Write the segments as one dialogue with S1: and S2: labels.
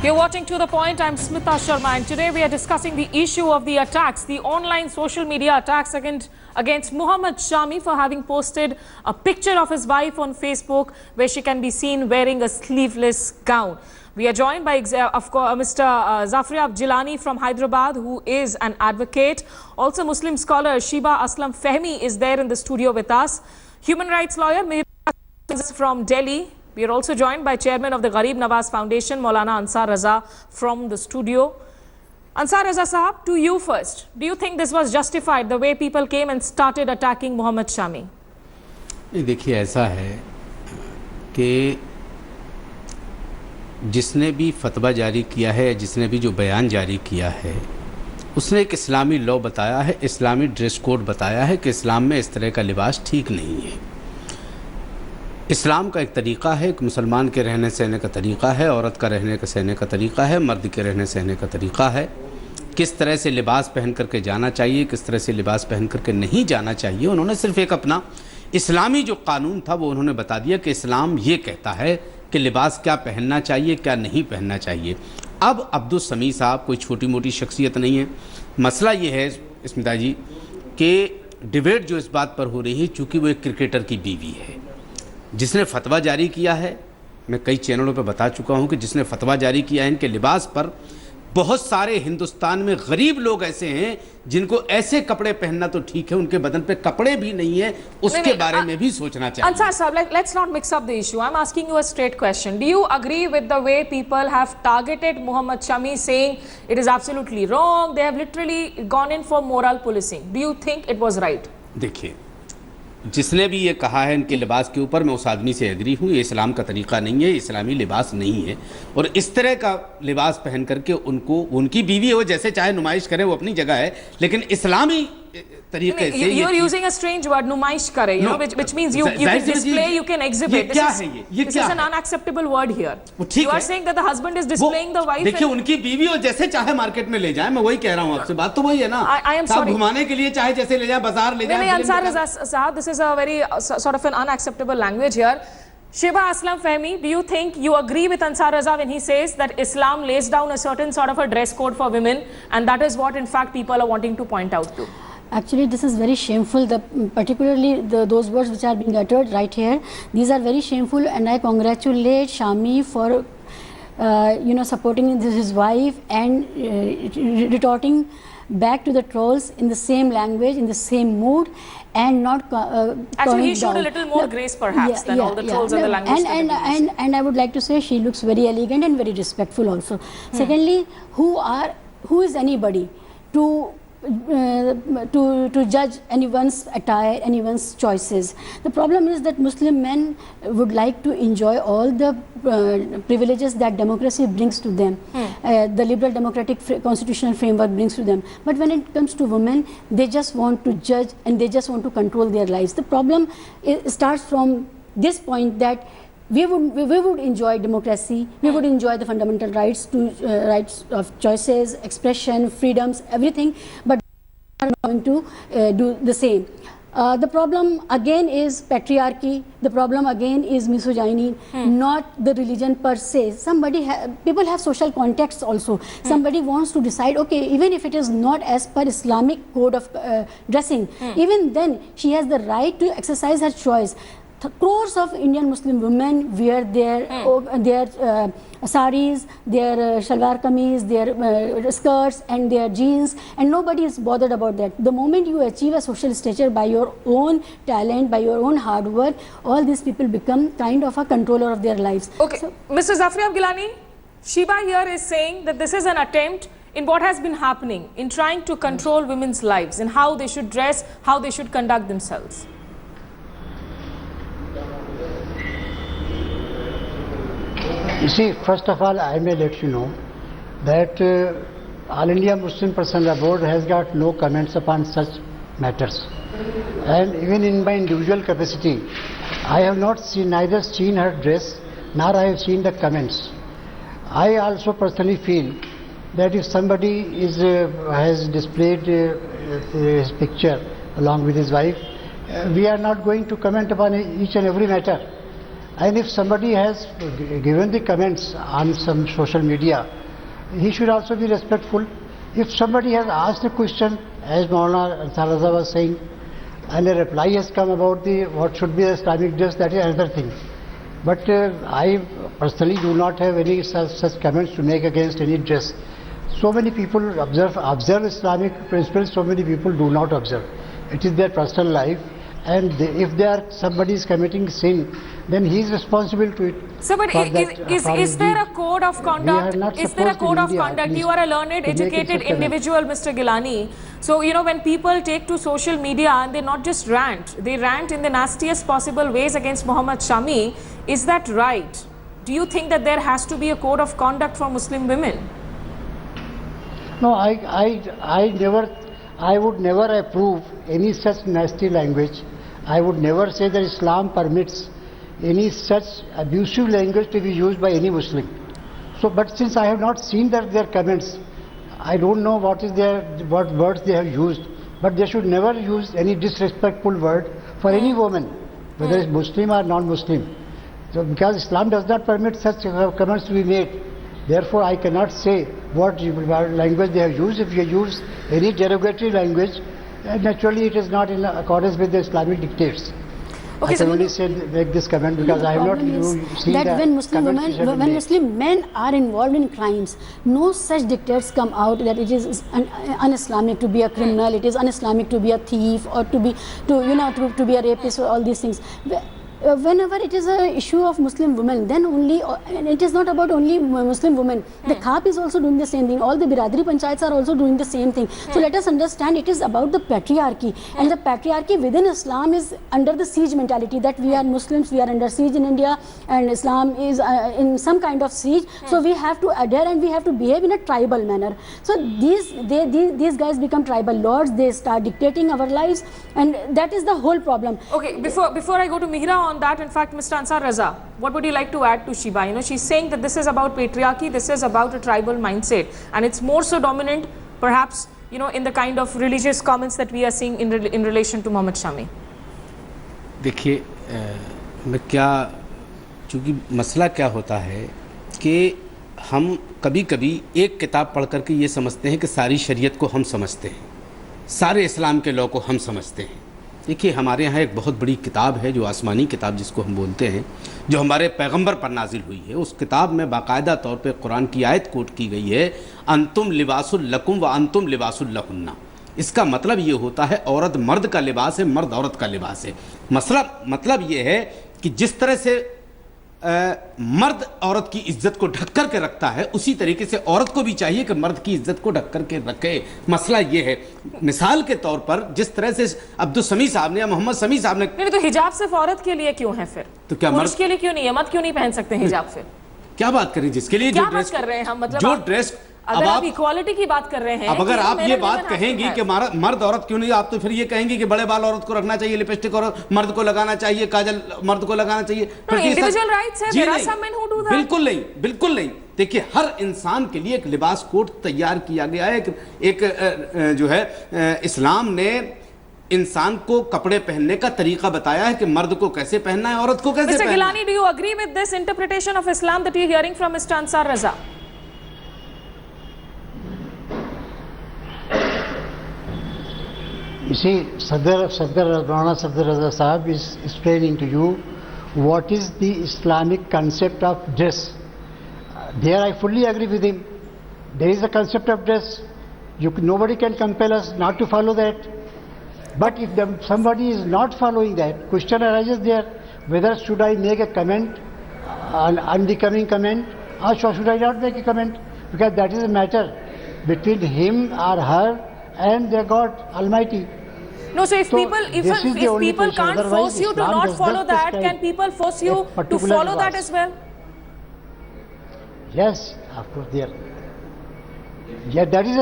S1: You're watching To The Point. I'm Smita Sharma, and today we are discussing the issue of the attacks, the online social media attacks against Muhammad Shami for having posted a picture of his wife on Facebook where she can be seen wearing a sleeveless gown. We are joined by, of course, Mr. Zafriab Jilani from Hyderabad, who is an advocate. Also, Muslim scholar Shiba Aslam Fehmi is there in the studio with us. Human rights lawyer Mehir from Delhi. We are also joined by Chairman of the Gharib Nawaz Foundation, Maulana Ansar Raza, from the studio. Ansar Raza Sahab, to you first. Do you think this was justified, the way people came and started attacking Muhammad Shami?
S2: देखिए, ऐसा है कि जिसने भी फतवा जारी किया है, जिसने भी जो बयान जारी किया है, उसने एक इस्लामी लॉ बताया है, इस्लामी ड्रेस कोड बताया है कि इस्लाम में इस तरह का लिबास ठीक नहीं है। इस्लाम का एक तरीक़ा है, एक मुसलमान के रहने सहने का तरीक़ा है, औरत का रहने का सहने का तरीक़ा है, मर्द के रहने सहने का तरीक़ा है। किस तरह से लिबास पहन करके जाना चाहिए, किस तरह से लिबास पहन करके नहीं जाना चाहिए, उन्होंने सिर्फ़ एक अपना इस्लामी जो कानून था वो उन्होंने बता दिया कि इस्लाम ये कहता है कि लिबास क्या पहनना चाहिए, क्या नहीं पहनना चाहिए। अब अब्दुल समी साहब कोई छोटी मोटी शख्सियत नहीं है। मसला ये है स्मिता जी कि डिबेट जो इस बात पर हो रही है, चूँकि वो एक क्रिकेटर की बीवी है, जिसने फतवा जारी किया है। मैं कई चैनलों पर बता चुका हूं कि जिसने फतवा जारी किया है इनके लिबास पर, बहुत सारे हिंदुस्तान में गरीब लोग ऐसे हैं जिनको ऐसे कपड़े पहनना तो ठीक है, उनके बदन पे कपड़े भी नहीं है, उसके बारे में भी सोचना चाहिए।
S1: Ansar Sahab, let's not mix up the issue. I'm asking you a straight question. Do you agree with the way people have targeted Muhammad Shami, saying it is absolutely wrong? They have literally gone in for moral policing. Do you think it was right?
S2: देखिए, जिसने भी ये कहा है इनके लिबास के ऊपर, मैं उस आदमी से एग्री हूँ। ये इस्लाम का तरीक़ा नहीं है, इस्लामी लिबास नहीं है, और इस तरह का लिबास पहन करके उनको, उनकी बीवी हो जैसे चाहे नुमाइश करे, वो अपनी जगह है, लेकिन इस्लामी तरीके से
S1: you're using a strange word, नुमाइश करे, you know, which means you can display, you can exhibit.
S2: क्या है ये?
S1: This is an unacceptable word here. You are saying that the husband is displaying the wife.
S2: देखिए, उनकी बीवी हो जैसे चाहे मार्केट में ले जाए, मैं वही कह रहा हूँ आपसे, बात तो वही है ना।
S1: I am sorry.
S2: घुमाने के लिए चाहे जैसे ले जाए, बाजार ले जाए।
S1: Ansar Raza Sahab, this is a very sort of an unacceptable language here. Shiba Aslam Fehmi, do you think you agree with Ansar Raza when he says that Islam lays down a certain sort of a dress code for women, and that is what in fact people are wanting to point out to?
S3: Actually, this is very shameful, particularly those words which are being uttered right here. These are very shameful, and I congratulate Shami for supporting his wife and retorting back to the trolls in the same language, in the same mood, and not
S1: actually he showed a little more grace perhaps than all the trolls and the language.
S3: And I would like to say she looks very elegant and very respectful also. Secondly, who is anybody to judge anyone's attire, anyone's choices? The problem is that Muslim men would like to enjoy all the privileges that democracy brings to them, the liberal democratic constitutional framework brings to them. But when it comes to women, they just want to judge and they just want to control their lives. The problem starts from this point, that we would enjoy democracy, we would enjoy the fundamental rights of choices, expression, freedoms, everything, but we are not going to do the same. The problem again is patriarchy. The problem again is misogyny, not the religion per se. People have social contexts also. Somebody wants to decide, okay, even if it is not as per Islamic code of dressing, even then she has the right to exercise her choice. Crores of Indian Muslim women wear their saris, their shalwar kameez, their skirts and their jeans, and nobody is bothered about that. The moment you achieve a social stature by your own talent, by your own hard work, all these people become kind of a controller of their lives.
S1: Okay, so, Mr. Zafriab Jilani, Shiba here is saying that this is an attempt in what has been happening in trying to control women's lives and how they should dress, how they should conduct themselves.
S4: You see, first of all, I may let you know that All India Muslim Personnel Board has got no comments upon such matters. And even in my individual capacity, I have not neither seen her dress nor I have seen the comments. I also personally feel that if somebody has displayed his picture along with his wife, we are not going to comment upon each and every matter. And if somebody has given the comments on some social media, he should also be respectful. If somebody has asked a question, as Maulana Ansar Raza was saying, and a reply has come about what should be the Islamic dress, that is another thing. But I personally do not have any such comments to make against any dress. So many people observe Islamic principles, so many people do not observe. It is their personal life, and if somebody is committing sin, then he is responsible to it.
S1: So, but is there a code of conduct? Is there a code of conduct? You are a learned, educated individual, Mr. Gilani. So, you know, when people take to social media and they not just rant, they rant in the nastiest possible ways against Muhammad Shami. Is that right? Do you think that there has to be a code of conduct for Muslim women?
S4: No, I would never approve any such nasty language. I would never say that Islam permits any such abusive language to be used by any Muslim. So, but since I have not seen their comments, I don't know what words they have used. But they should never use any disrespectful word for any woman, whether it's Muslim or non-Muslim. So, because Islam does not permit such comments to be made. Therefore, I cannot say what language they have used. If you use any derogatory language, naturally it is not in accordance with the Islamic dictates. Okay, I can only make this comment because I have not seen
S3: that when Muslim men are involved in crimes, no such dictates come out that it is un-Islamic to be a criminal, it is un-Islamic to be a thief, or to be a rapist, or all these things. Whenever it is an issue of Muslim women, then only, and it is not about only Muslim women. The Khap is also doing the same thing. All the Biradari Panchayats are also doing the same thing. So let us understand, it is about the patriarchy, and the patriarchy within Islam is under the siege mentality, that we are Muslims, we are under siege in India, and Islam is in some kind of siege. So we have to adhere and we have to behave in a tribal manner. So these guys become tribal lords. They start dictating our lives, and that is the whole problem.
S1: Okay, before I go to Mihra on that, in fact, Mr. Ansar Raza, what would you like to add to Shiba? You know, she's saying that this is about patriarchy, this is about a tribal mindset, and it's more so dominant, perhaps, you know, in the kind of religious comments that we are seeing in relation to Muhammad Shami.
S2: देखिए, मैं चूँकि मसला क्या होता है कि हम कभी-कभी एक किताब पढ़ करके ये समझते हैं कि सारी शरीयत को हम समझते हैं, सारे इस्लाम के लॉ को हम समझते हैं। देखिए, हमारे यहाँ एक बहुत बड़ी किताब है, जो आसमानी किताब जिसको हम बोलते हैं, जो हमारे पैगंबर पर नाजिल हुई है। उस किताब में बाकायदा तौर पे कुरान की आयत कोट की गई है, अंतुम लिबासुल लकुम व अंतुम लिबासुल लहुन्ना। इसका मतलब ये होता है औरत मर्द का लिबास है, मर्द औरत का लिबास है। मतलब ये है कि जिस तरह से मर्द औरत की इज्जत को ढक कर के रखता है, उसी तरीके से औरत को भी चाहिए कि मर्द की इज्जत को ढक कर के रखे। मसला ये है, मिसाल के तौर पर जिस तरह से अब्दुल समी साहब ने या मोहम्मद समी साहब ने,
S1: नहीं तो हिजाब सिर्फ औरत के लिए क्यों है फिर? तो क्या मर्द के लिए क्यों नहीं है? मर्द क्यों नहीं पहन सकते हिजाब? फिर
S2: क्या बात करें जिसके लिए
S1: क्या बात कर रहे हैं हम? मतलब
S2: जो ड्रेस,
S1: अगर आप इक्वालिटी की बात कर रहे हैं,
S2: अब अगर आप ये बात कहेंगी कि मर्द औरत क्यों नहीं, आप तो फिर ये कहेंगी कि बड़े बाल औरत को रखना चाहिए, लिपस्टिक और मर्द को लगाना चाहिए, काजल मर्द को लगाना चाहिए।
S1: इंडिविजुअल राइट्स है, there are some men who do that.
S2: बिल्कुल नहीं, बिल्कुल नहीं। देखिए, हर इंसान के लिए एक लिबास कोड तैयार किया गया है। एक जो है इस्लाम ने इंसान को कपड़े पहनने का तरीका बताया है कि मर्द को कैसे पहनना है, औरत को कैसे पहनना है।
S1: Mister Gilani, do you agree with this interpretation of Islam that you are hearing from mister Ansar Raza?
S4: You see, Maulana Sadr Raza Sahab is explaining to you what is the Islamic concept of dress. There I fully agree with him. There is a concept of dress. Nobody can compel us not to follow that. But if somebody is not following that, question arises there, whether should I make a comment, an unbecoming comment, or should I not make a comment? Because that is a matter between him or her and their God Almighty.
S1: No, so if people can't force you to not follow that, can people force you to follow that as well?
S4: Yes, of course, there. Yeah, that is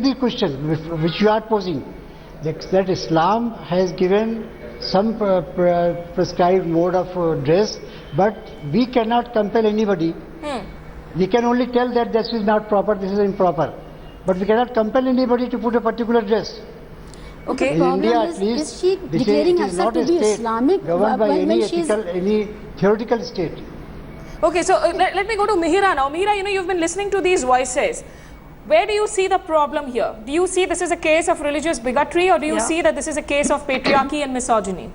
S4: the question which you are posing. That Islam has given some prescribed mode of dress, but we cannot compel anybody. We can only tell that this is not proper, this is improper. But we cannot compel anybody to put a particular dress.
S1: Okay.
S4: In
S3: problem
S4: India,
S3: is
S4: at least,
S3: is she
S4: this
S3: declaring
S4: it is
S3: herself
S4: not
S3: to
S4: a
S3: be
S4: state
S3: Islamic
S4: governed by
S3: when
S4: any
S3: she's
S4: ethical, any theoretical state.
S1: Okay, so let me go to Mihira now. Mihira, you know, you've been listening to these voices. Where do you see the problem here? Do you see this is a case of religious bigotry, or do you see that this is a case of patriarchy and misogyny?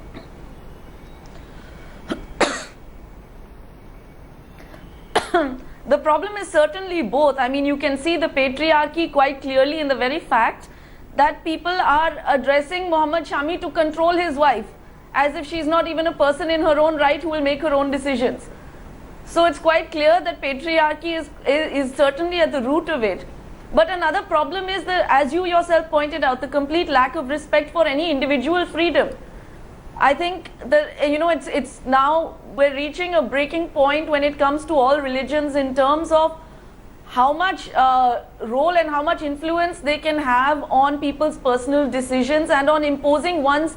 S5: The problem is certainly both. I mean, you can see the patriarchy quite clearly in the very fact that people are addressing Muhammad Shami to control his wife, as if she's not even a person in her own right who will make her own decisions. So it's quite clear that patriarchy is certainly at the root of it. But another problem is that, as you yourself pointed out, the complete lack of respect for any individual freedom. I think that, you know, it's now we're reaching a breaking point when it comes to all religions in terms of how much role and how much influence they can have on people's personal decisions and on imposing one's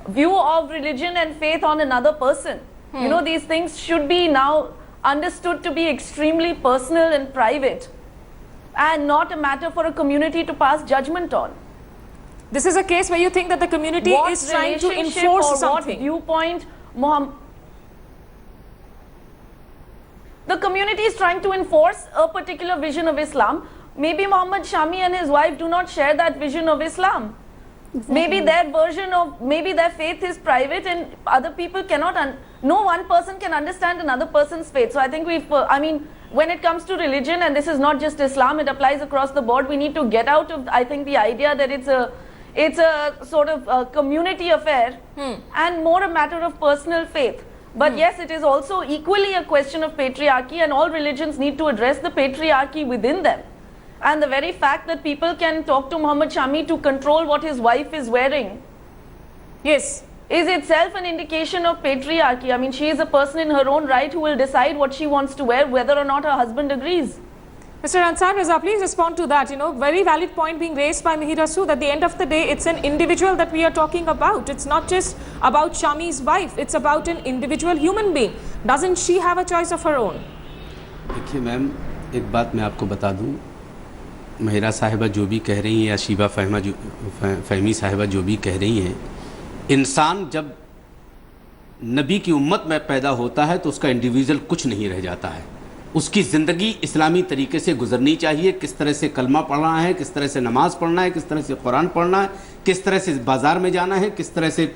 S5: view of religion and faith on another person. You know, these things should be now understood to be extremely personal and private, and not a matter for a community to pass judgment on.
S1: This is a case where you think that the community
S5: What
S1: is trying to
S5: relationship
S1: enforce
S5: or
S1: something.
S5: What viewpoint the community is trying to enforce a particular vision of Islam. Maybe Muhammad Shami and his wife do not share that vision of Islam.
S3: Exactly.
S5: Maybe their version of, maybe their faith is private and other people cannot, no one person can understand another person's faith. So I think I mean, when it comes to religion, and this is not just Islam, it applies across the board, we need to get out of, I think, the idea that it's a sort of a community affair and more a matter of personal faith. But yes, it is also equally a question of patriarchy, and all religions need to address the patriarchy within them. And the very fact that people can talk to Muhammad Shami to control what his wife is wearing,
S1: Yes.
S5: is itself an indication of patriarchy. I mean, she is a person in her own right who will decide what she wants to wear, whether or not her husband agrees.
S1: Mr. Ansar Raza, please respond to that. You know, very valid point being raised by Mihira Sood. At the end of the day, it's an individual that we are talking about. It's not just about Shami's wife. It's about an individual human being. Doesn't she have a choice of her own?
S2: देखिए ma'am, एक बात मैं आपको बता दूं, महिरा साहिबा जो भी कह रही हैं या शीबा फ़हमी साहिबा जो भी कह रही हैं, इंसान जब नबी की उम्मत में पैदा होता है तो उसका इंडिविजुअल कुछ नहीं रह जाता है। उसकी ज़िंदगी इस्लामी तरीके से गुजरनी चाहिए। किस तरह से कलमा पढ़ना है, किस तरह से नमाज़ पढ़ना है, किस तरह से कुरान पढ़ना है, किस तरह से बाज़ार में जाना है, किस तरह से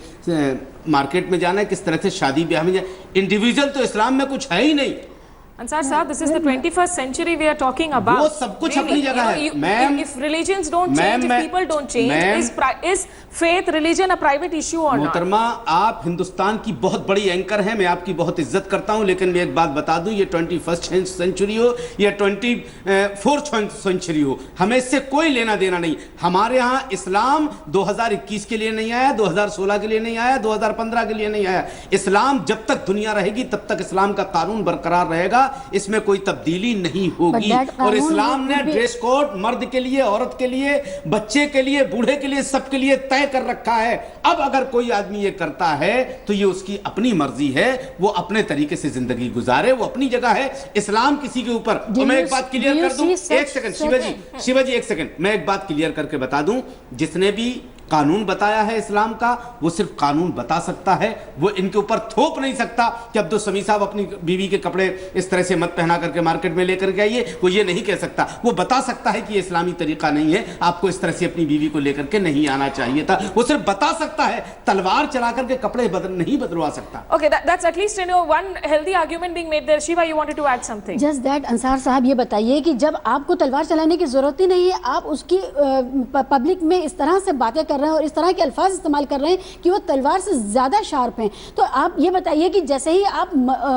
S2: मार्केट में जाना है, किस तरह से शादी ब्याह में जाना। इंडिविजुअल तो इस्लाम में कुछ है ही नहीं।
S1: Ansar Saab, this is the 21st century we are talking about.
S2: वो सब कुछ अपनी जगह है। Ma'am,
S1: if religions don't change, if people don't change, is faith, religion a private issue or not?
S2: मोहतरमा, आप हिंदुस्तान की बहुत बड़ी एंकर हैं, मैं आपकी बहुत इज्जत करता हूं, लेकिन मैं एक बात बता दूं, ये 21st सेंचुरी हो या 24th सेंचुरी हो, हमें इससे कोई लेना देना नहीं। हमारे यहाँ इस्लाम 2021 के लिए नहीं आया, 2016 के लिए नहीं आया, 2015 के लिए नहीं आया। इस्लाम जब तक दुनिया रहेगी तब तक इस्लाम का कानून बरकरार रहेगा, इसमें कोई तब्दीली नहीं होगी। और इस्लाम ने ड्रेस कोड मर्द के लिए, औरत के लिए, बच्चे के लिए, बूढ़े के लिए, सबके लिए तय कर रखा है। अब अगर कोई आदमी ये करता है तो ये उसकी अपनी मर्जी है, वो अपने तरीके से जिंदगी गुजारे, वो अपनी जगह है। इस्लाम किसी के ऊपर, तो मैं एक बात क्लियर कर दूं, एक सेकंड शिवाजी एक सेकंड, मैं एक बात क्लियर करके बता दूं, जिसने भी कानून बताया है इस्लाम का, वो सिर्फ कानून बता सकता है, वो इनके ऊपर थोप नहीं सकता कि अब्दुल समी साहब अपनी बीवी के कपड़े इस तरह से मत पहना करके मार्केट में लेकर के आइए, वो ये नहीं कह सकता। वो बता सकता है कि ये इस्लामी तरीका नहीं है, आपको इस तरह से अपनी बीवी को लेकर के नहीं आना चाहिए था। वो सिर्फ बता सकता है, तलवार चला करके कपड़े नहीं बदलवा सकता।
S1: Okay, that's at least, you know, one healthy argument being made there. Shiva, you wanted to add something?
S3: Just that, Ansar साहब ये बताइए कि जब आपको तलवार चलाने की जरूरत ही नहीं है, आप उसकी पब्लिक में इस तरह से बातें कर रहे हैं और इस तरह के अल्फाज इस्तेमाल कर रहे हैं कि वो तलवार से ज़्यादा शार्प हैं, तो आप ये बताइए कि जैसे ही आप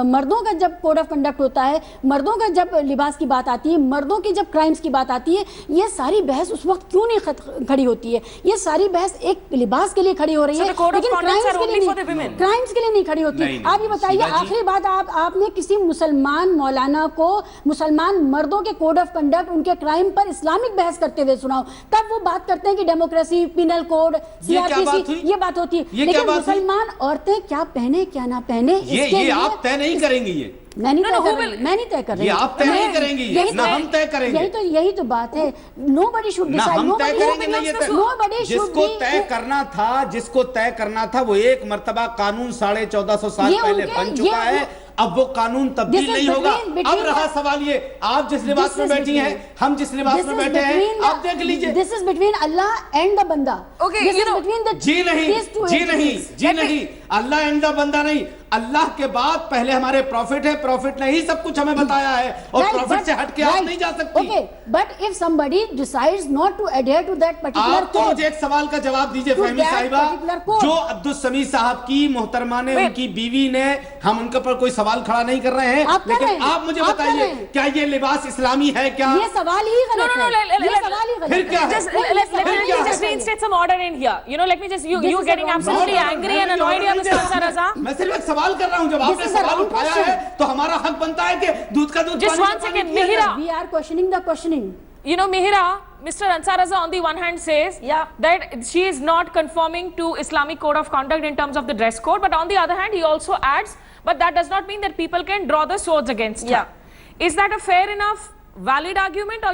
S3: मर्दों का जब कोड ऑफ कंडक्ट होता है, मर्दों का जब लिबास की बात आती है, मर्दों की जब क्राइम्स की बात आती है, ये सारी बहस उस वक्त क्यों नहीं खड़ी होती है? ये सारी बहस एक लिबास के लिए खड़ी हो रही है, लेकिन क्राइम्स के लिए नहीं खड़ी होती। आप ये बताइए, आखिरी बात, आपने किसी मुसलमान मौलाना को मुसलमान मर्दों के कोड ऑफ कंडक्ट, उनके क्राइम पर इस्लामिक बहस करते हुए सुनाओ, तब वो बात करते हैं कि डेमोक्रेसी, पिनल कोड, सीआरपीसी, ये बात होती है। लेकिन मुसलमान औरतें क्या पहने क्या ना पहने,
S2: ये आप तय नहीं करेंगे।
S3: मैं नहीं
S1: No,
S3: तय
S1: no,
S3: कर
S1: who
S3: रही,
S1: will-
S3: मैं नहीं तय कर रही
S2: ये आप तय नहीं करेंगी,
S3: यही
S2: ना
S3: तो-
S2: हम तय करेंगे।
S3: यही तो बात है। Nobody should
S2: ना
S3: decide.
S2: हम तय
S3: Nobody
S2: करेंगे ना ये तय।
S3: Nobody should
S2: जिसको
S3: be-
S2: तय करना था वो एक मर्तबा कानून 1450 साल
S3: ये
S2: पहले
S3: उनके-
S2: बन चुका
S3: ये
S2: है। अब वो कानून तब्दील
S3: This is
S2: नहीं होगा।
S3: between
S2: अब रहा
S3: the-
S2: सवाल ये, आप जिस लिबास
S3: This
S2: में
S3: is
S2: बैठी
S3: between-
S2: हैं, हम जिस लिबास
S3: This
S2: में
S3: is
S2: बैठे हैं,
S3: between
S2: आप देख लीजिए।
S3: This is between Allah and the banda.
S1: Okay,
S3: This
S1: you
S3: is
S1: know-
S3: between the
S2: जी नहीं,
S3: these two
S2: जी नहीं,
S3: entities.
S2: जी नहीं, अल्लाह एंड द बंदा नहीं। अल्लाह के बाद पहले हमारे प्रॉफिट है, प्रॉफिट ने ही सब कुछ हमें बताया है, और
S3: Right,
S2: प्रॉफिट
S3: but-
S2: से हट के आप
S3: right.
S2: नहीं जा सकती।
S3: Okay, but if somebody decides not to adhere to that particular
S2: आप तो
S3: code,
S2: मुझे एक सवाल का जवाब दीजिए
S3: To
S2: फहमी
S3: that
S2: साहिबा,
S3: particular code.
S2: जो अब्दुल समी साहब की मोहतरमा ने,
S1: Wait.
S2: उनकी बीवी ने, हम उनके पर कोई सवाल खड़ा नहीं कर रहे हैं,
S3: आप कर रहे
S2: लेकिन
S3: हैं,
S2: आप मुझे
S3: आप कर रहे
S2: बताइए,
S3: हैं।
S2: क्या ये लिबास इस्लामी है क्या?
S3: ये सवाल ही
S1: No,
S3: गलत
S1: no, no,
S3: है।
S1: let-
S3: ये सवाल ही गलत
S2: फिर क्या है?
S1: Just
S3: नहीं,
S1: let
S3: ये
S1: me
S3: सवाल ही
S1: just
S3: गलत है।
S1: reinstate some order in here. You know, let me just you
S3: This
S1: you
S3: is a
S1: getting
S3: wrong
S1: absolutely
S3: question.
S1: angry and annoyed here, Mr. Ansar Raza.
S2: मैं सिर्फ एक सवाल कर रहा हूं। जब आपने
S3: This is a
S2: सवाल
S3: wrong
S2: उठाया
S3: question.
S2: है तो हमारा हक बनता है कि दूध का दूध,
S1: Just
S2: पानी
S1: one
S2: का पानी
S1: second,
S2: किया जाए।
S1: Mihira.
S3: We are questioning the questioning.
S1: You know, Mihira, Mr. Ansar Raza on the one hand says
S5: Yeah.
S1: that she is not conforming to Islamic code of conduct in terms of the dress code, but on the other hand, he also adds, but that does not mean that people can draw the swords against
S5: Yeah.
S1: her. Is that a fair enough, valid argument, or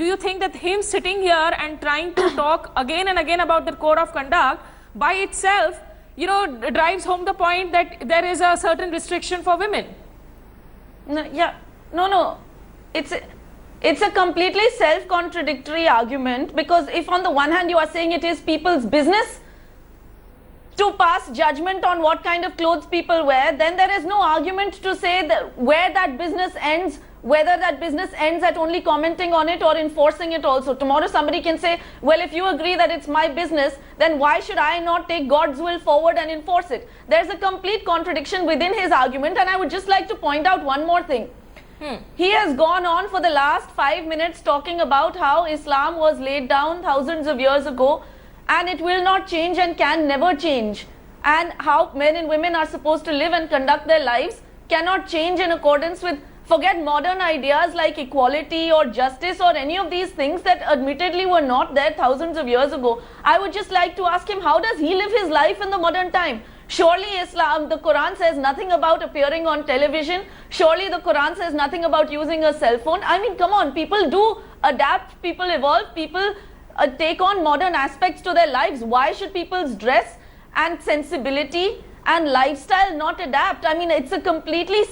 S1: do you think that him sitting here and trying to talk again and again about the code of conduct by itself, you know, drives home the point that there is a certain restriction for women?
S5: No, yeah, no. It's a completely self-contradictory argument, because if on the one hand you are saying it is people's business to pass judgment on what kind of clothes people wear, then there is no argument to say that where that business ends, whether that business ends at only commenting on it or enforcing it also. Tomorrow somebody can say, well, if you agree that it's my business, then why should I not take God's will forward and enforce it? There's a complete contradiction within his argument, and I would just like to point out one more thing. He has gone on for the last 5 minutes talking about how Islam was laid down thousands of years ago and it will not change and can never change, and how men and women are supposed to live and conduct their lives cannot change in accordance with, forget modern ideas like equality or justice or any of these things that admittedly were not there thousands of years ago. I would just like to ask him, how does he live his life in the modern time? Surely Islam, the Quran says nothing about appearing on television. Surely the Quran says nothing about using a cell phone. I mean, come on, people do adapt, people evolve, people take on modern aspects to their lives. Why should people's dress and sensibility and lifestyle not adapt? I mean, it's a completely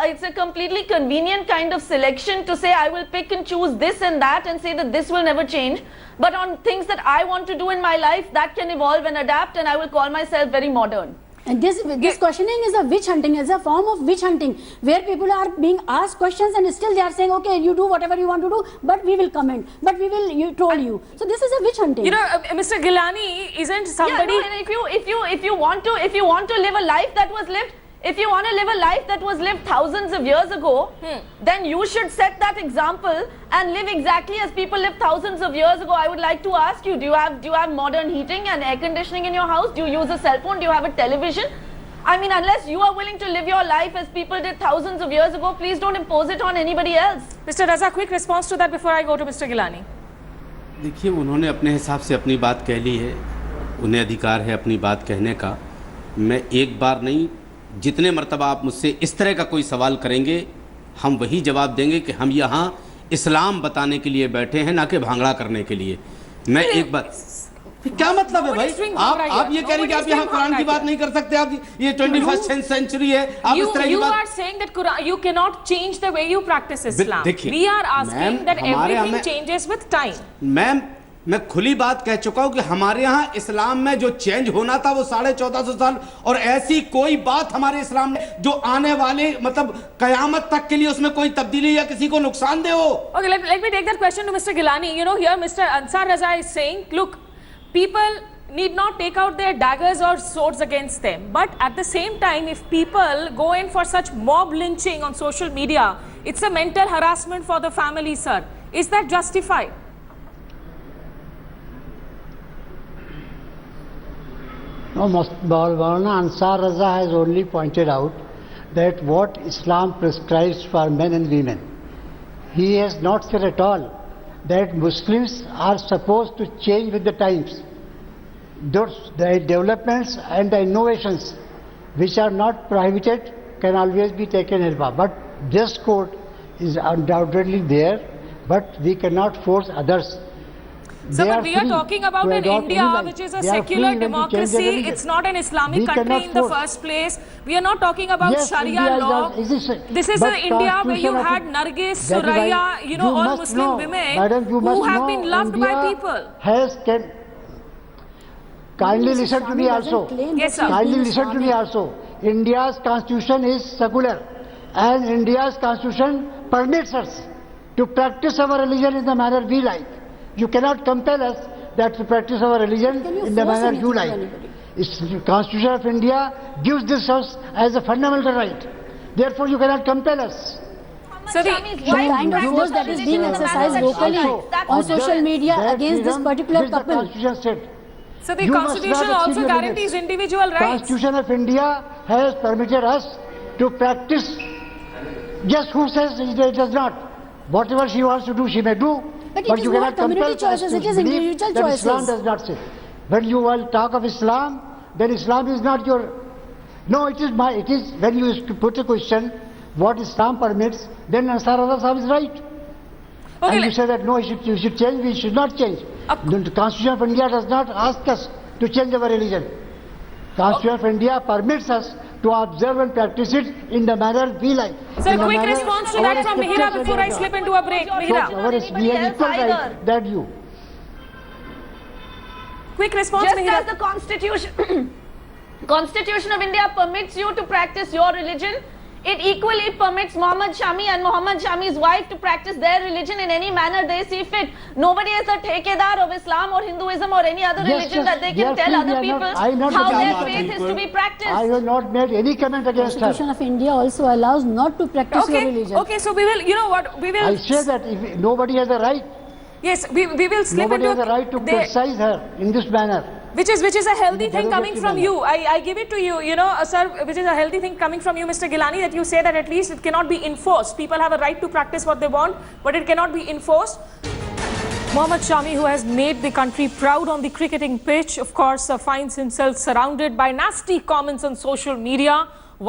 S5: it's a completely convenient kind of selection to say I will pick and choose this and that and say that this will never change. But on things that I want to do in my life, that can evolve and adapt, and I will call myself very modern.
S3: And this questioning is a witch hunting, is a form of witch hunting, where people are being asked questions and still they are saying, okay, you do whatever you want to do, but we will comment, but we will told you. So this is a witch hunting.
S1: You know, Mr. Gilani, isn't somebody?
S5: Yeah, no, and if you want to live a life that was lived, if you want to live a life that was lived thousands of years ago, then you should set that example and live exactly as people lived thousands of years ago. I would like to ask you, do you have modern heating and air conditioning in your house? Do you use a cell phone? Do you have a television? I mean, unless you are willing to live your life as people did thousands of years ago, please don't impose it on anybody else.
S1: Mr. Raza, quick response to that before I go to Mr. Gilani.
S2: देखिए, उन्होंने अपने हिसाब से अपनी बात कह ली है, उन्हें अधिकार है अपनी बात कहने का। मैं एक बार नहीं, जितने मर्तबा आप मुझसे इस तरह का कोई सवाल करेंगे, हम वही जवाब देंगे कि हम यहाँ इस्लाम बताने के लिए बैठे हैं, ना कि भांगड़ा करने के लिए। मैं एक बार, क्या मतलब है भाई? आप ये कह रहे हैं कि आप यहाँ कुरान की बात नहीं कर सकते, आप ये 21st सेंचुरी है, आप इस तरह की बात।
S1: You are saying that Quran, you cannot change the way you practice Islam. We are asking that everything changes with time.
S2: Ma'am, मैं खुली बात कह चुका हूं कि हमारे यहाँ इस्लाम में जो चेंज होना था वो 1450 साल, और ऐसी कोई बात हमारे इस्लाम में जो आने वाले मतलब कयामत तक के लिए उसमें कोई तब्दीली या किसी को नुकसान दे हो।
S1: Okay, let me take that question to Mr. Gilani. You know, here Mr. Ansar Raza is saying, look, people need not take out their daggers or swords against them, but at the same time, if people go in for such mob lynching on social media, it's a mental harassment for the family, sir. Is that justified?
S4: No, Maulana Ansar Raza has only pointed out that what Islam prescribes for men and women. He has not said at all that Muslims are supposed to change with the times. The developments and the innovations which are not prohibited can always be taken hilwa. But dress code is undoubtedly there, but we cannot force others.
S1: So,
S4: They
S1: but we are
S4: free
S1: talking about
S4: to
S1: in
S4: adopt
S1: India,
S4: any life.
S1: which is a
S4: They are
S1: secular
S4: free when to change their
S1: democracy.
S4: religion.
S1: It's not an Islamic
S4: We
S1: country
S4: cannot
S1: in the
S4: force.
S1: first place. We are not talking about
S4: Yes,
S1: Sharia
S4: India
S1: law. This is
S4: but
S1: an India where you
S4: Constitution of
S1: had
S4: it-
S1: Nargis,
S4: That is why
S1: Suraya, you know, all
S4: must
S1: Muslim
S4: know,
S1: women
S4: Madam, you
S1: who
S4: must
S1: have
S4: know
S1: been loved
S4: India
S1: by people.
S4: Kindly
S3: Mr.
S4: listen to
S3: Shami
S4: me
S3: doesn't
S4: also.
S3: claim
S1: Yes,
S3: that he
S1: sir.
S3: is
S4: Kindly
S3: being
S4: listen to me
S3: Islamic.
S4: also. India's constitution is secular, and India's constitution permits us to practice our religion in the manner we like. You cannot compel us that to practice our religion
S3: Can you
S4: in the
S3: force
S4: manner you
S3: anything to
S4: like.
S3: anybody?
S4: It's the Constitution of India gives this us as a fundamental right. Therefore, you cannot compel us.
S1: So the-
S5: Shami's
S3: The
S5: wife
S3: kind of
S5: practiced
S3: force
S5: her
S3: that is
S5: religion
S3: being
S5: in the manner
S3: exercised
S5: that she
S3: locally
S5: likes. That's
S3: on
S5: the
S3: social
S5: difference.
S3: media
S4: That
S3: against this
S4: freedom
S3: particular
S4: which the
S3: couple.
S4: Constitution said.
S1: So the
S4: You must
S1: constitution
S4: not exceed
S1: also
S4: your
S1: guarantees
S4: limits.
S1: individual rights.
S4: Constitution of India has permitted us to practice. Just who says it does not? Whatever she wants to do, she may do.
S3: But it is
S4: you
S3: not
S4: cannot
S3: community
S4: compel us
S3: choices,
S4: to
S3: it is
S4: believe
S3: individual
S4: that Islam
S3: choices.
S4: does not say. When you will talk of Islam, then Islam is not your. No, it is my. It is when you put a question, what Islam permits, then Ansar Allah Sahib is right.
S1: Okay,
S4: And you
S1: let-
S4: say that no, you should change, we should not change. The Constitution of India does not ask us to change our religion. Constitution of India permits us to observe and practice it in the manner we like.
S1: Sir,
S4: In the
S1: quick
S4: manner
S1: response to
S4: our
S1: that from
S4: scriptures
S1: Mihira
S4: say
S1: before I
S4: that.
S1: slip into a break.
S5: So,
S1: Mihira,
S5: so-
S4: Our we
S5: Anybody
S4: have
S5: else
S4: equal right
S5: either.
S4: that you.
S1: quick response,
S5: Just
S1: Mihira.
S5: as the Constitution of India permits you to practice your religion, it equally permits Muhammad Shami and Muhammad Shami's wife to practice their religion in any manner they see fit. Nobody is a takedar of Islam or Hinduism or any other
S4: Yes,
S5: religion
S4: yes,
S5: that they
S4: they
S5: can
S4: are
S5: tell
S4: free,
S5: other
S4: they are
S5: people
S4: not- I am not
S5: how
S4: the
S5: their
S4: Dhamma
S5: faith is to be
S4: I
S5: practiced.
S4: have not made any comment against her.
S3: Constitution of India also allows not to practice your
S1: Okay,
S3: religion.
S1: okay, so we will, you know what, we will,
S4: I say that if nobody has a right,
S1: yes, we will slip
S4: nobody
S1: into
S4: has a right to
S1: the-
S4: criticize her in this manner.
S1: which is a healthy
S4: In
S1: thing coming
S4: derogatory
S1: from
S4: manner.
S1: you. I give it to you, you know, sir, which is a healthy thing coming from you, Mr. Gilani, that you say that at least it cannot be enforced. People have a right to practice what they want, but it cannot be enforced. Mohammad Shami, who has made the country proud on the cricketing pitch, of course, finds himself surrounded by nasty comments on social media.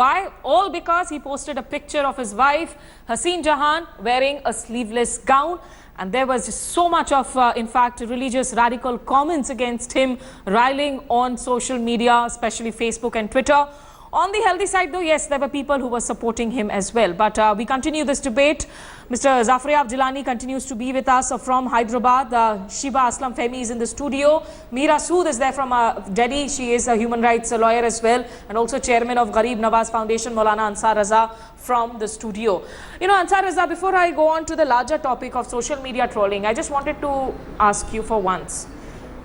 S1: Why? All because he posted a picture of his wife, Haseen Jahan, wearing a sleeveless gown. And there was just so much of, in fact, religious radical comments against him riling on social media, especially Facebook and Twitter. On the healthy side, though, yes, there were people who were supporting him as well. But we continue this debate. Mr. Zafar Jilani continues to be with us from Hyderabad. Shiba Aslam Fehmi is in the studio. Meera Sood is there from Delhi. She is a human rights lawyer as well, and also chairman of Gharib Nawaz Foundation, Maulana Ansar Raza, from the studio. You know, Ansar Raza, before I go on to the larger topic of social media trolling, I just wanted to ask you for once,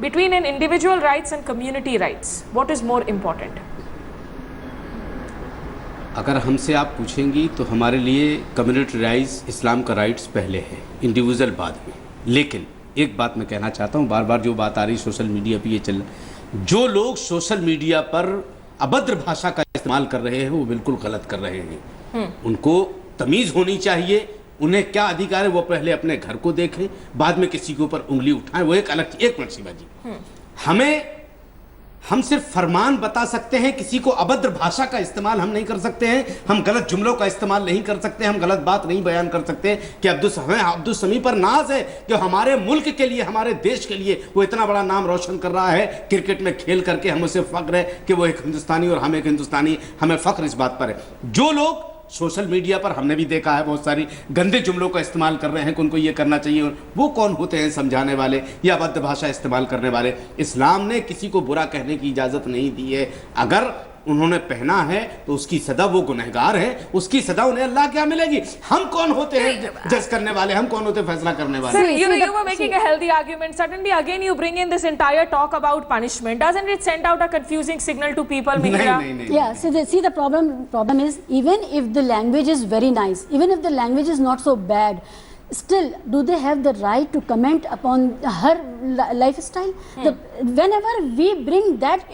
S1: between an individual rights and community rights, what is more important?
S2: अगर हमसे आप पूछेंगी तो हमारे लिए community rights, इस्लाम का rights पहले है, individual बाद में। लेकिन एक बात मैं कहना चाहता हूँ, बार बार जो बात आ रही सोशल मीडिया पे ये चल, जो लोग सोशल मीडिया पर अभद्र भाषा का इस्तेमाल कर रहे हैं वो बिल्कुल गलत कर रहे हैं। उनको तमीज़ होनी चाहिए, उन्हें क्या अधिकार है वो पहले अपने घर को देखें, बाद में किसी के ऊपर उंगली उठाएं, वो एक अलग। एक मिनट शिवा जी, हम सिर्फ फरमान बता सकते हैं, किसी को अभद्र भाषा का इस्तेमाल हम नहीं कर सकते हैं, हम गलत जुमलों का इस्तेमाल नहीं कर सकते, हम गलत बात नहीं बयान कर सकते कि अब्दुल समी पर नाज है कि हमारे मुल्क के लिए, हमारे देश के लिए वो इतना बड़ा नाम रोशन कर रहा है क्रिकेट में खेल करके। हम उसे फख्र है कि वो एक हिंदुस्तानी और हम एक हिंदुस्तानी, हमें फख्र इस बात पर है। जो लोग सोशल मीडिया पर, हमने भी देखा है, बहुत सारी गंदे जुमलों का इस्तेमाल कर रहे हैं कि उनको ये करना चाहिए, वो कौन होते हैं समझाने वाले या अभद्र भाषा इस्तेमाल करने वाले? इस्लाम ने किसी को बुरा कहने की इजाज़त नहीं दी है। अगर उन्होंने पहना है तो उसकी सदा, वो गुनहगार है, उसकी सदा उन्हें अल्लाह क्या मिलेगी? हम कौन होते हैं जज करने वाले? हम कौन होते हैं फैसला करने वाले?
S1: Sir, you were making a healthy argument. Suddenly, again, you bring in this entire talk about punishment. Doesn't it send out a confusing signal to people, Mihira?
S2: नहीं।
S3: Yeah, see the problem is, even if the language is very nice, even if the language is not so bad, still, do they have the right to comment upon her lifestyle? Whenever we bring that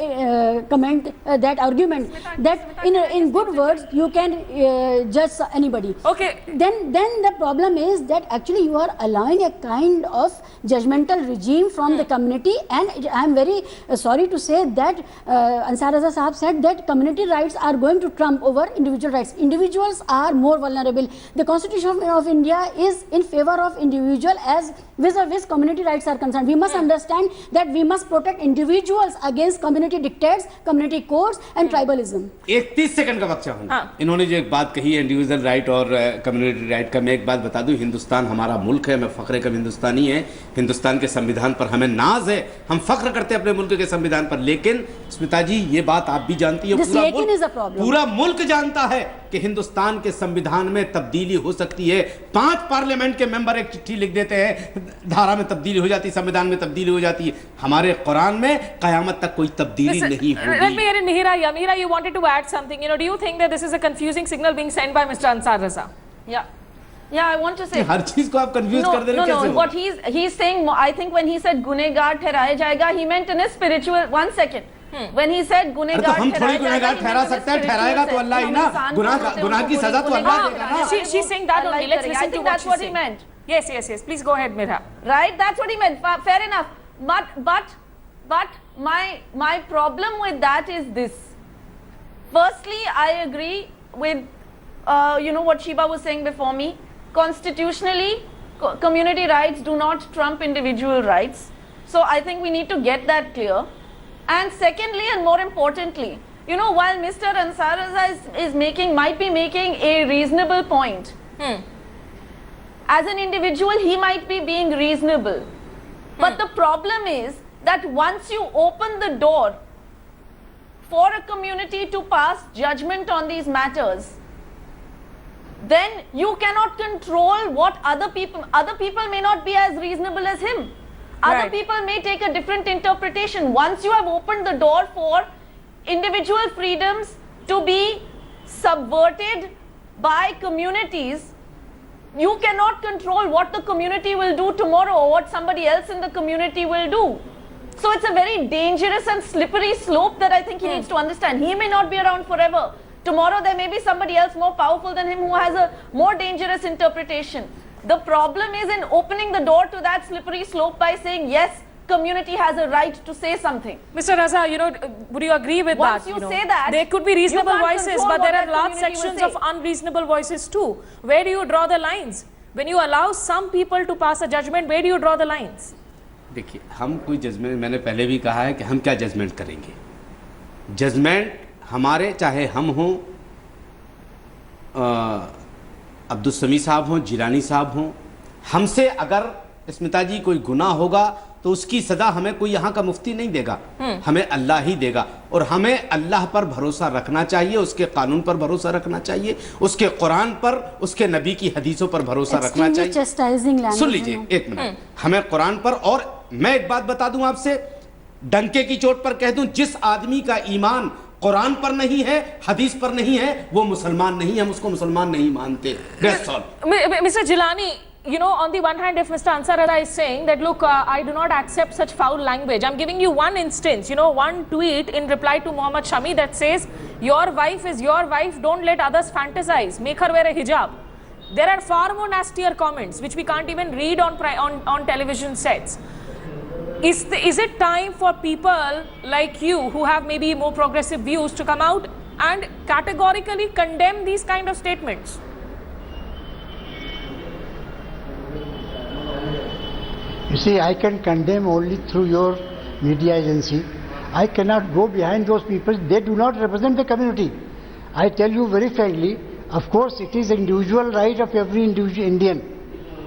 S3: comment, that argument, that in good words you can judge anybody.
S1: Okay.
S3: Then the problem is that actually you are allowing a kind of judgmental regime from the community, and I am very sorry to say that Ansar Raza Sahab said that community rights are going to trump over individual rights. Individuals are more vulnerable. The Constitution of India is in favor of individual as vis-a-vis community rights are concerned. We must understand that we must protect individuals against community dictates, community codes and tribalism.
S2: एक 30 second का वक्त चाहूंगा। इन्होंने जो एक बात कही है इंडिविजुअल राइट और कम्युनिटी राइट का, मैं एक बात बता दूं, हिंदुस्तान हमारा मुल्क है, मैं फख्र कब हिंदुस्तानी है, हिंदुस्तान के संविधान पर हमें नाज है, हम फख्र करते हैं अपने मुल्क के संविधान पर। लेकिन स्मिता जी ये बात आप भी जानती है, पूरा मुल्क जानता है कि हिंदुस्तान के संविधान में तब्दीली हो सकती है। 5 पार्लियामेंट के मेंबर एक चिट्ठी लिख देते हैं, धारा में तब्दीली हो जाती है, संविधान में तब्दीली हो जाती है। हमारे कुरान में कयामत तक कोई तब्दीली नहीं होगी।
S1: Let me hear in Mihira, you wanted to add something. Do you think that this is a confusing signal being sent by Mr. Ansar Raza?
S5: Yeah, I want to say.
S2: हर चीज को आप कंफ्यूज कर दे रहे हैं, कैसे?
S5: No. What he's saying, I think when he said गुनहगार ठहराया जाएगा, he meant in a spiritual. 1 second. When he said गुनहगार
S2: हम थोड़ी गुनहगार ठहरा सकते हैं, ठहराएगा तो अल्लाह ही ना, गुनाह की सजा तो अल्लाह देगा ना।
S1: She's saying that only. Let's listen to what she's saying.
S5: That's what he meant.
S1: Yes. Please go ahead, Mihira.
S5: Right, that's what he meant. Fair enough. But my problem with that is this. Firstly, I agree with what Shiba was saying before me. Constitutionally, community rights do not trump individual rights. So I think we need to get that clear. And secondly, and more importantly, while Mr. Ansar Raza might be making a reasonable point. As an individual, he might be being reasonable. But the problem is that once you open the door for a community to pass judgment on these matters, then you cannot control what other people may not be as reasonable as him. Other people may take a different interpretation. Once you have opened the door for individual freedoms to be subverted by communities, you cannot control what the community will do tomorrow or what somebody else in the community will do. So it's a very dangerous and slippery slope that I think he needs to understand. He may not be around forever. Tomorrow there may be somebody else more powerful than him who has a more dangerous interpretation. The problem is in opening the door to that slippery slope by saying, yes, community has a right to say something.
S1: Mr. Raza, would you agree with
S5: Once
S1: that?
S5: you say that,
S1: there could be reasonable voices, but there are large
S5: community will
S1: sections
S5: say.
S1: of unreasonable voices too. Where do you draw the lines? When you allow some people to pass a judgment, where do you draw the lines?
S2: देखिए, हम कोई judgement, मैंने पहले भी कहा है कि हम क्या जजमेंट करेंगे। जजमेंट हमारे, चाहे हम हों, अब्दुल समी साहब हों, जिलानी साहब हों, हमसे अगर स्मिता जी कोई गुनाह होगा तो उसकी सजा हमें कोई यहाँ का मुफ्ती नहीं देगा, हमें अल्लाह ही देगा। और हमें अल्लाह पर भरोसा रखना चाहिए, उसके कानून पर भरोसा रखना चाहिए, उसके कुरान पर, उसके नबी की हदीसों पर भरोसा रखना चाहिए। सुन लीजिए एक मिनट, हमें कुरान पर, और मैं एक बात बता दूं आपसे, डंके की चोट पर कह दूं, जिस आदमी का ईमान कुरान पर नहीं है, हदीस पर नहीं है, वो मुसलमान नहीं है, हम उसको मुसलमान नहीं मानते।
S1: Mr. Jilani, on the one hand, if Mr. Ansar Raza is saying that, look, I do not accept such foul language. I'm giving you one instance, one tweet in reply to Muhammad Shami that says, your wife is your wife, don't let others fantasize, make her wear a hijab. There are far more nastier comments which we can't even read on television sets. Is it time for people like you who have maybe more progressive views to come out and categorically condemn these kind of statements?
S4: You see, I can condemn only through your media agency. I cannot go behind those people. They do not represent the community. I tell you very frankly, of course it is individual right of every individual Indian.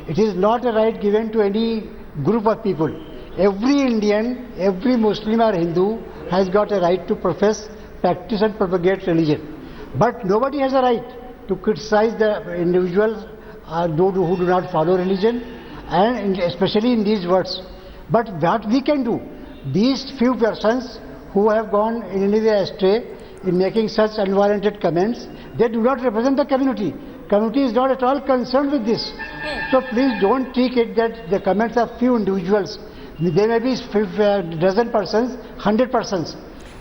S4: It is not a right given to any group of people. Every Indian, every Muslim or Hindu has got a right to profess, practice and propagate religion. But nobody has a right to criticize the individuals who do not follow religion, and especially in these words. But what we can do, these few persons who have gone in any way astray in making such unwarranted comments, they do not represent the community. Community is not at all concerned with this. So please don't take it that the comments of few individuals. There may be dozen persons, 100 persons,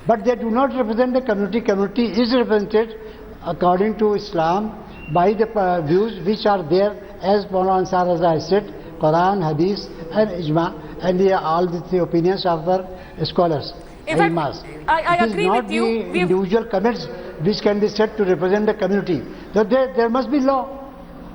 S4: but they do not represent the community. Community is represented according to Islam by the views which are there, as Maulana Ansar Raza said, Quran, Hadith and Ijma, and all the opinions of our scholars.
S1: In fact, I agree with you.
S4: It is not the individual comments which can be said to represent the community. So there must be law.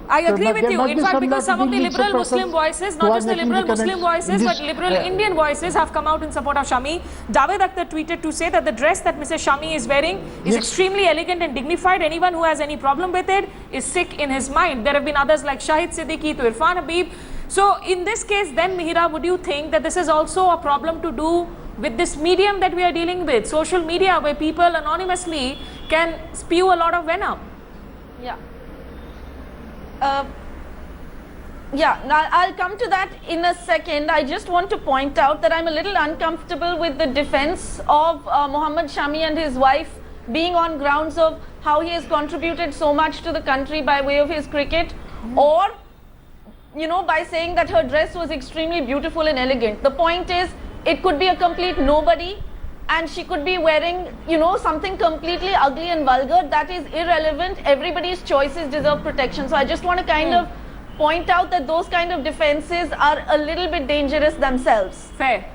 S1: I agree with you. In fact, because some of the liberal Muslim voices, not just the liberal Muslim voices, but liberal Indian voices have come out in support of Shami. Javed Akhtar tweeted to say that the dress that Mrs. Shami is wearing is extremely elegant and dignified. Anyone who has any problem with it is sick in his mind. There have been others like Shahid Siddiqui to Irfan Habib. So in this case, then Mihira, would you think that this is also a problem to do with this medium that we are dealing with, social media, where people anonymously can spew a lot of venom?
S5: Yeah. Now I'll come to that in a second. I just want to point out that I'm a little uncomfortable with the defense of Mohammad Shami and his wife being on grounds of how he has contributed so much to the country by way of his cricket, or, you know, by saying that her dress was extremely beautiful and elegant. The point is, it could be a complete nobody, and she could be wearing, you know, something completely ugly and vulgar. That is irrelevant. Everybody's choices deserve protection. So I just want to kind of point out that those kind of defenses are a little bit dangerous themselves.
S1: Fair.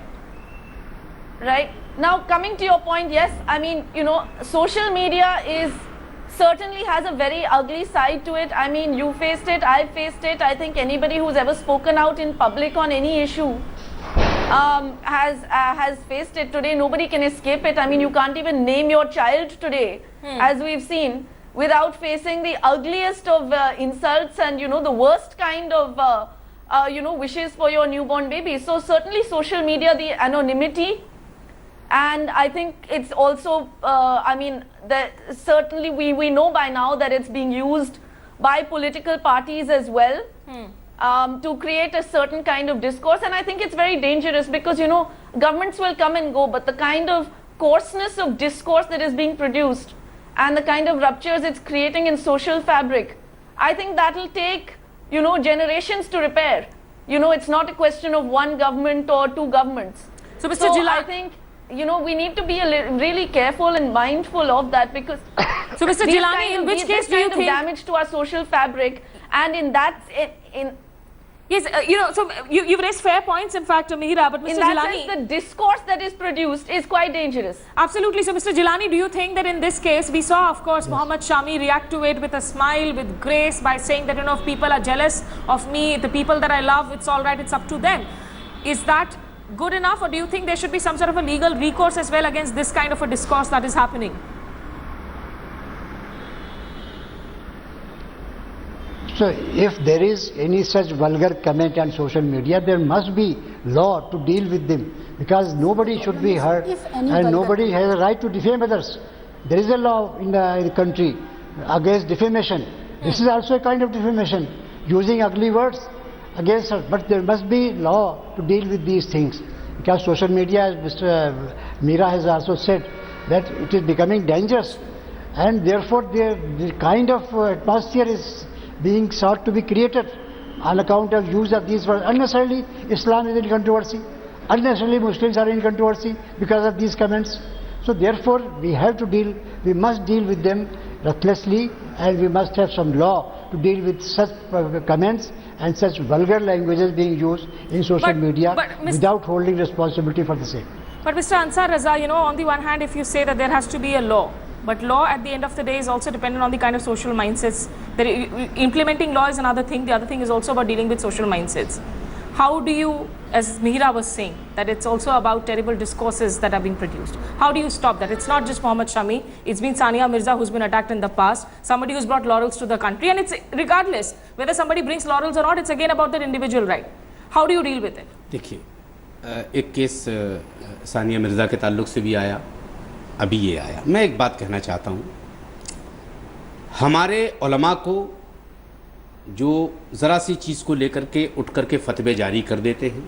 S5: Right? Now, coming to your point, yes, I mean, you know, social media certainly has a very ugly side to it. I mean, you faced it, I faced it. I think anybody who's ever spoken out in public on any issue has faced it today. Nobody can escape it. I mean, you can't even name your child today, as we've seen, without facing the ugliest of insults and, you know, the worst kind of, you know, wishes for your newborn baby. So certainly social media, the anonymity, and I think it's also, I mean, certainly we know by now that it's being used by political parties as well. To create a certain kind of discourse, and I think it's very dangerous because, you know, governments will come and go, but the kind of coarseness of discourse that is being produced and the kind of ruptures it's creating in social fabric, I think that will take, you know, generations to repair. You know, it's not a question of one government or two governments.
S1: So Mr. Jilani,
S5: I think, you know, we need to be really careful and mindful of that, because
S1: so Mr. Jilani, in which case do you think
S5: damage to our social fabric, and in that
S1: yes, you know, so you've raised fair points, in fact, Mihira, but Mr.
S5: in that
S1: Jilani,
S5: sense, the discourse that is produced is quite dangerous.
S1: Absolutely. So, Mr. Jilani, do you think that in this case, we saw, of course, Mohammad Shami react to it with a smile, with grace, by saying that, you know, if people are jealous of me, the people that I love, it's all right, it's up to them. Is that good enough, or do you think there should be some sort of a legal recourse as well against this kind of a discourse that is happening?
S4: So if there is any such vulgar comment on social media, there must be law to deal with them, because nobody should be hurt and nobody has a right to defame others. There is a law in the country against defamation. This is also a kind of defamation, using ugly words against us. But there must be law to deal with these things, because social media, as Mr. Mira has also said, that it is becoming dangerous, and therefore the kind of atmosphere is being sought to be created on account of use of these words. Unnecessarily, Islam is in controversy. Unnecessarily, Muslims are in controversy because of these comments. So therefore, we must deal with them ruthlessly, and we must have some law to deal with such comments and such vulgar languages being used in social media without holding responsibility for the same.
S1: But Mr. Ansar Raza, you know, on the one hand, if you say that there has to be a law, but law at the end of the day is also dependent on the kind of social mindsets. Implementing law is another thing. The other thing is also about dealing with social mindsets. How do you, as Mihira was saying, that it's also about terrible discourses that are being produced. How do you stop that? It's not just Mohammad Shami. It's been Sania Mirza who's been attacked in the past. Somebody who's brought laurels to the country. And it's regardless whether somebody brings laurels or not, it's again about their individual right. How do you deal with it?
S2: देखिए, एक case Sania Mirza के ताल्लुक से भी आया, अभी ये आया। मैं एक बात कहना चाहता हूँ, हमारे उलमा को जो ज़रा सी चीज़ को लेकर के उठ कर के फतवे जारी कर देते हैं,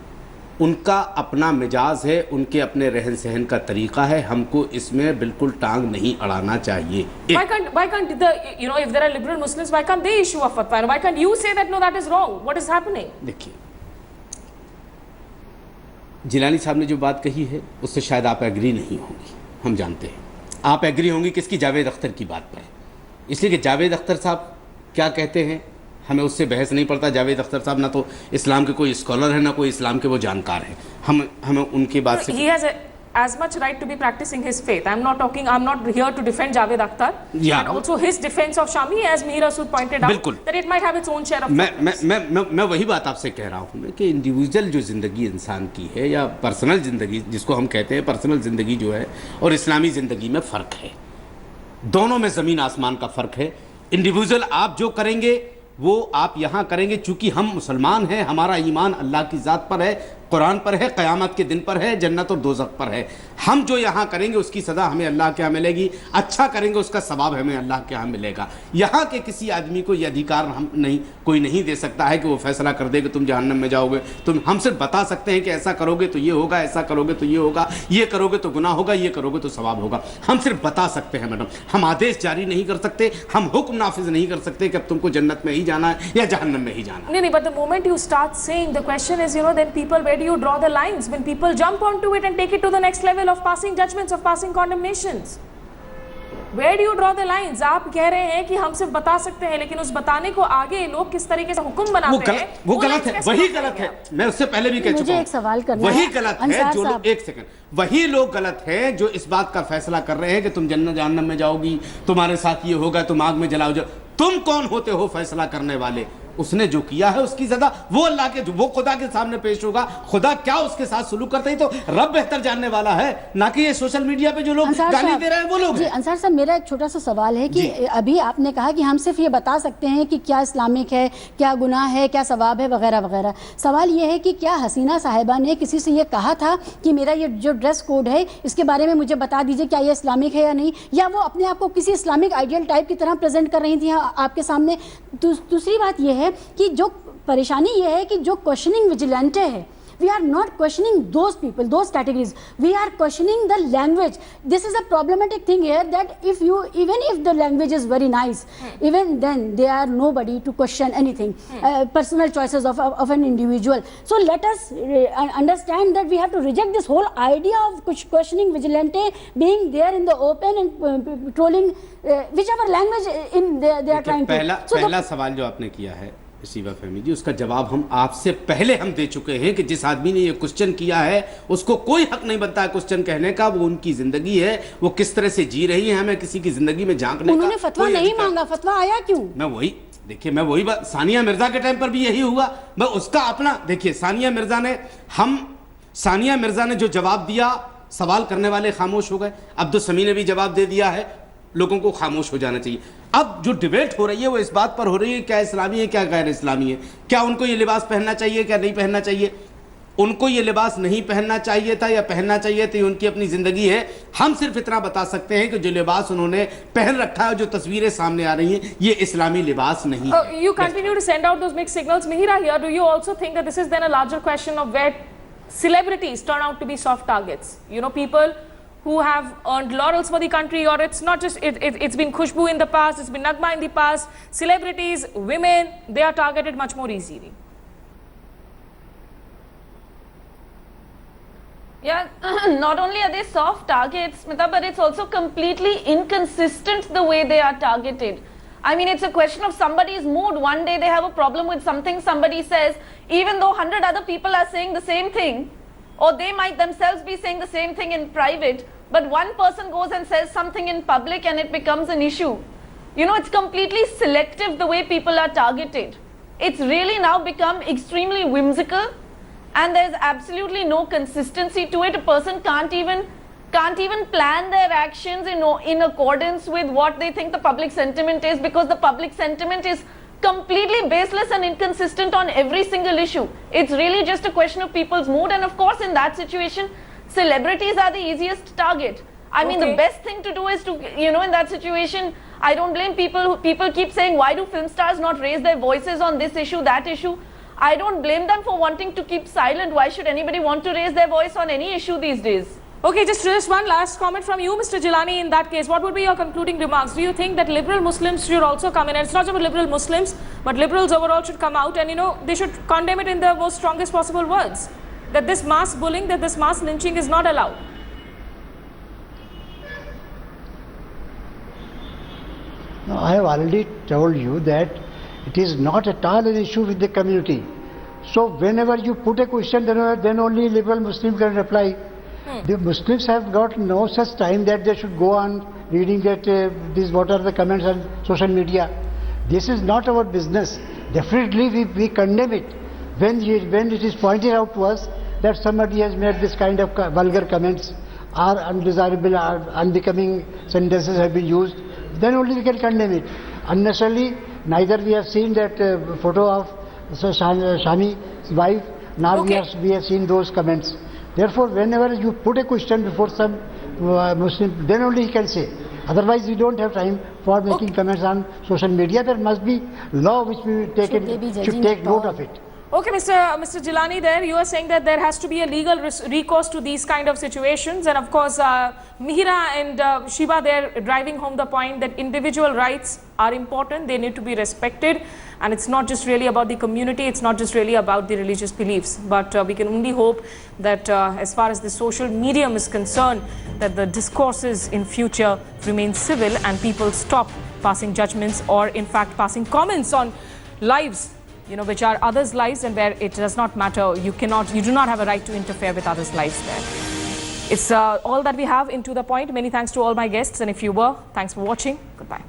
S2: उनका अपना मिजाज है, उनके अपने रहन सहन का तरीका है, हमको इसमें बिल्कुल टांग नहीं अड़ाना चाहिए।
S1: Why can't the, if there are liberal Muslims, why can't they issue a fatwa? Why can't you say that no, that is wrong? What is happening?
S2: देखिए, जिलानी साहब ने जो बात कही है उससे शायद आप एग्री नहीं होंगी, हम जानते हैं। आप एग्री होंगी किसकी? जावेद अख्तर की बात पर, इसलिए कि जावेद अख्तर साहब क्या कहते हैं हमें उससे बहस नहीं पड़ता। जावेद अख्तर साहब ना तो इस्लाम के कोई स्कॉलर है, ना कोई इस्लाम के वो जानकार है। हमें उनकी बात से
S1: He has as much right to be practicing his faith. I'm not here to defend Javed Akhtar.
S2: Yeah.
S1: And also his defense of Shami, as Mihir Rasood pointed out,
S2: बिल्कुल।
S1: that it might have its own share of
S2: मैं वही बात आपसे कह रहा हूँ कि individual जो ज़िंदगी इंसान की है या पर्सनल ज़िंदगी जिसको हम कहते हैं, पर्सनल ज़िंदगी जो है और इस्लामी ज़िंदगी में फ़र्क है, दोनों में ज़मीन आसमान का फ़र्क है। इंडिविजुअल आप जो करेंगे वो आप यहाँ करेंगे, चूंकि हम मुसलमान हैं, हमारा ईमान अल्लाह की ज़ात पर है, कुरान पर है, क़यामत के दिन पर है, जन्नत और दोज़ख पर है। हम जो यहाँ करेंगे उसकी सज़ा हमें अल्लाह के यहाँ मिलेगी, अच्छा करेंगे उसका सवाब हमें अल्लाह के यहाँ मिलेगा। यहाँ के किसी आदमी को ये अधिकार कोई नहीं दे सकता है कि वो फैसला कर दे कि तुम जहन्नम में जाओगे। हम सिर्फ बता सकते हैं कि ऐसा करोगे तो ये होगा, ऐसा करोगे तो ये होगा, ये करोगे तो गुनाह होगा, ये करोगे तो सवाब होगा। हम सिर्फ बता सकते हैं मैडम, हम आदेश जारी नहीं कर सकते, हम हुक्म नाफिज नहीं कर सकते कि अब तुमको जन्नत में ही जाना है या जहन्नम में ही जाना है।
S1: नहीं, but the moment you start saying, the question is, then people, where do you draw the lines? When people jump onto it and take it to the next level of passing judgments, of passing condemnations, where do you draw the lines? आप कह रहे हैं कि हम सिर्फ बता सकते हैं, लेकिन उस बताने को आगे लोग किस तरीके से हुक्म बनाते हैं,
S2: वो गलत है, वही गलत है। मैं उससे पहले भी कह चुका हूं,
S3: मुझे एक सवाल करना है,
S2: वही गलत है जो लोग, एक सेकंड, वही लोग गलत है जो इस बात का फैसला कर रहे हैं कि तुम जन्नत जहन्नम में जाओगी, तुम्हारे साथ ये होगा, तुम आग में जलाओ। तुम कौन होते हो फैसला करने वाले? उसने जो किया है उसकी सजा वो अल्लाह के, वो खुदा के सामने पेश होगा। खुदा क्या उसके साथ सुलूक करते हैं तो रब बेहतर जानने वाला है, ना कि ये सोशल मीडिया पे जो लोग गाली दे रहे हैं वो लोग।
S3: जी अंसार साहब, मेरा एक छोटा सा सवाल है कि अभी आपने कहा कि हम सिर्फ ये बता सकते हैं कि क्या इस्लामिक है, क्या गुनाह है, क्या सवाब है, वगैरह वगैरह। सवाल ये है कि क्या हसीना साहिबा ने किसी से ये कहा था कि मेरा ये जो ड्रेस कोड है इसके बारे में मुझे बता दीजिए, क्या ये इस्लामिक है या नहीं, या वो अपने आप को किसी इस्लामिक आइडियल टाइप की तरह प्रेजेंट कर रही थी आपके सामने? दूसरी बात ये है कि जो परेशानी ये है कि जो क्वेश्चनिंग विजिलेंटे है, we are not questioning those people, those categories, we are questioning the language. This is a problematic thing here, that even if the language is very nice, even then they are nobody to question anything, personal choices of an individual. So let us understand that we have to reject this whole idea of questioning vigilante being there in the open and trolling whichever language they are trying to.
S2: पहला सवाल जो आपने किया है शिवा फहमी जी, उसका जवाब हम आपसे पहले हम दे चुके हैं कि जिस आदमी ने ये क्वेश्चन किया है उसको कोई हक नहीं बनता है क्वेश्चन कहने का। वो उनकी जिंदगी है, वो किस तरह से जी रही है, हमें किसी की जिंदगी में झांकने का।
S3: उन्होंने फतवा नहीं मांगा, फतवा आया क्यों?
S2: मैं वही बात, सानिया मिर्जा के टाइम पर भी यही हुआ। मैं उसका अपना देखिए, सानिया मिर्जा ने जो जवाब दिया, सवाल करने वाले खामोश हो गए। अब्दुल समी ने भी जवाब दे दिया है, लोगों को खामोश हो जाना चाहिए। अब जो डिबेट हो रही है वो इस बात पर हो रही है क्या इस्लामी है, क्या गैर इस्लामी है, क्या उनको ये लिबास पहनना चाहिए, क्या नहीं पहनना चाहिए। उनको ये लिबास नहीं पहनना चाहिए था या पहनना चाहिए था, उनकी अपनी ज़िंदगी है। हम सिर्फ इतना बता सकते हैं कि जो लिबास उन्होंने पहन रखा है, जो तस्वीरें सामने आ रही हैं, ये इस्लामी लिबास नहीं है।
S1: You continue to send out those mixed signals. Mihira here, do you also think that this is then a larger question of where celebrities turn out to be soft targets? People who have earned laurels for the country, or it's not just, it's been Khushbu in the past, it's been Nagma in the past, celebrities, women, they are targeted much more easily.
S5: Yeah, not only are they soft targets, Smita, but it's also completely inconsistent the way they are targeted. I mean, it's a question of somebody's mood. One day they have a problem with something somebody says, even though 100 other people are saying the same thing, or they might themselves be saying the same thing in private, but one person goes and says something in public and it becomes an issue. It's completely selective the way people are targeted. It's really now become extremely whimsical, and there's absolutely no consistency to it. A person can't even plan their actions in accordance with what they think the public sentiment is, because the public sentiment is completely baseless and inconsistent on every single issue. It's really just a question of people's mood, and of course in that situation celebrities are the easiest target. I mean, the best thing to do is to, in that situation, I don't blame people keep saying, why do film stars not raise their voices on this issue, that issue? I don't blame them for wanting to keep silent. Why should anybody want to raise their voice on any issue these days?
S1: Okay, just one last comment from you, Mr. Jilani. In that case, what would be your concluding remarks? Do you think that liberal Muslims should also come in? And it's not just about liberal Muslims, but liberals overall should come out and, you know, they should condemn it in the most strongest possible words. That this mass bullying, that this mass lynching is not allowed.
S4: No, I have already told you that it is not at all an issue with the community. So whenever you put a question, then only liberal Muslims can reply. The Muslims have got no such time that they should go on reading that what are the comments on social media. This is not our business. Definitely we condemn it. When it is pointed out to us that somebody has made this kind of vulgar comments, or undesirable or unbecoming sentences have been used, then only we can condemn it. Unnecessarily, neither we have seen that photo of Shami's wife, nor
S1: Okay.
S4: we have seen those comments. Therefore, whenever you put a question before some Muslim, then only he can say. Otherwise, we don't have time for making comments on social media. There must be law which we take
S3: Should they be
S4: should
S3: judging
S4: take
S3: at
S4: note
S3: all?
S4: of it.
S1: Okay, Mr. Jilani, there you are saying that there has to be a legal recourse to these kind of situations, and of course, Mihira and Shiva, they're driving home the point that individual rights are important, they need to be respected, and it's not just really about the community, it's not just really about the religious beliefs, but we can only hope that as far as the social medium is concerned, that the discourses in future remain civil and people stop passing judgments or in fact passing comments on lives, you know, which are others' lives and where it does not matter. You do not have a right to interfere with others' lives there. It's all that we have into the point. Many thanks to all my guests, and if you were, thanks for watching. Goodbye.